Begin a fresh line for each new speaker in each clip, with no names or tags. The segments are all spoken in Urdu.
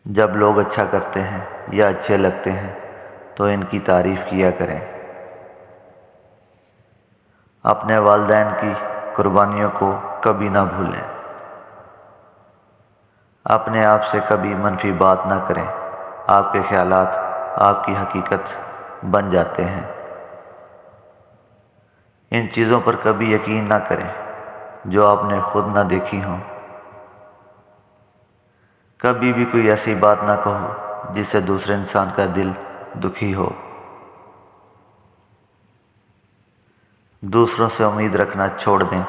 جب لوگ اچھا کرتے ہیں یا اچھے لگتے ہیں تو ان کی تعریف کیا کریں۔ اپنے والدین کی قربانیوں کو کبھی نہ بھولیں۔ اپنے آپ سے کبھی منفی بات نہ کریں، آپ کے خیالات آپ کی حقیقت بن جاتے ہیں۔ ان چیزوں پر کبھی یقین نہ کریں جو آپ نے خود نہ دیکھی ہوں۔ کبھی بھی کوئی ایسی بات نہ کہو جس سے دوسرے انسان کا دل دکھی ہو۔ دوسروں سے امید رکھنا چھوڑ دیں،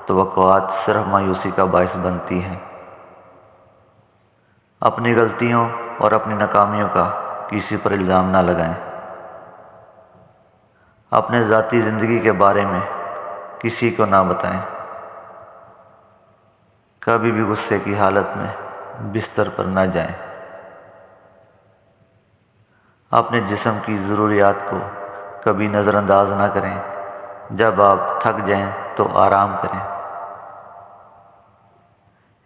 توقعات صرف مایوسی کا باعث بنتی ہیں۔ اپنی غلطیوں اور اپنی ناکامیوں کا کسی پر الزام نہ لگائیں۔ اپنے ذاتی زندگی کے بارے میں کسی کو نہ بتائیں۔ کبھی بھی غصے کی حالت میں بستر پر نہ جائیں۔ اپنے جسم کی ضروریات کو کبھی نظر انداز نہ کریں۔ جب آپ تھک جائیں تو آرام کریں۔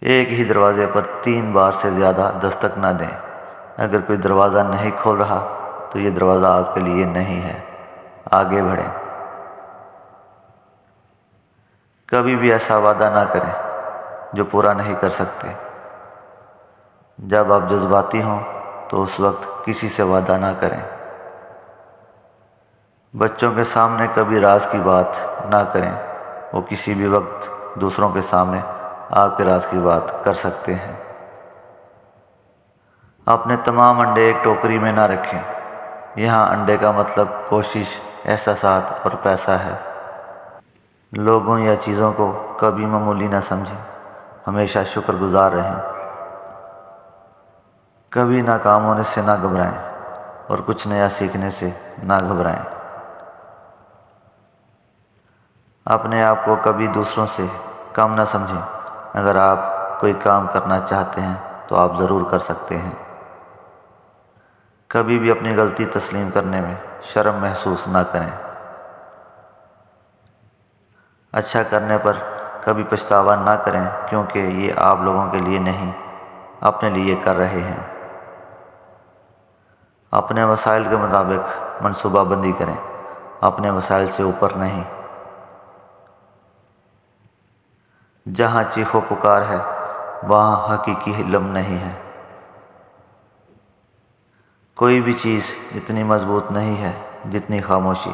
ایک ہی دروازے پر 3 بار سے زیادہ دستک نہ دیں۔ اگر کوئی دروازہ نہیں کھول رہا تو یہ دروازہ آپ کے لیے نہیں ہے، آگے بڑھیں۔ کبھی بھی ایسا وعدہ نہ کریں جو پورا نہیں کر سکتے۔ جب آپ جذباتی ہوں تو اس وقت کسی سے وعدہ نہ کریں۔ بچوں کے سامنے کبھی راز کی بات نہ کریں، وہ کسی بھی وقت دوسروں کے سامنے آپ کے راز کی بات کر سکتے ہیں۔ اپنے تمام انڈے ایک ٹوکری میں نہ رکھیں۔ یہاں انڈے کا مطلب کوشش، احساسات اور پیسہ ہے۔ لوگوں یا چیزوں کو کبھی معمولی نہ سمجھیں، ہمیشہ شکر گزار رہیں۔ کبھی ناکام ہونے سے نہ گھبرائیں اور کچھ نیا سیکھنے سے نہ گھبرائیں۔ اپنے آپ کو کبھی دوسروں سے کم نہ سمجھیں۔ اگر آپ کوئی کام کرنا چاہتے ہیں تو آپ ضرور کر سکتے ہیں۔ کبھی بھی اپنی غلطی تسلیم کرنے میں شرم محسوس نہ کریں۔ اچھا کرنے پر کبھی پچھتاوا نہ کریں، کیونکہ یہ آپ لوگوں کے لیے نہیں، اپنے لیے کر رہے ہیں۔ اپنے وسائل کے مطابق منصوبہ بندی کریں، اپنے وسائل سے اوپر نہیں۔ جہاں چیخ و پکار ہے وہاں حقیقی علم نہیں ہے۔ کوئی بھی چیز اتنی مضبوط نہیں ہے جتنی خاموشی۔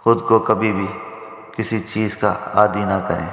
خود کو کبھی بھی کسی چیز کا عادی نہ کریں۔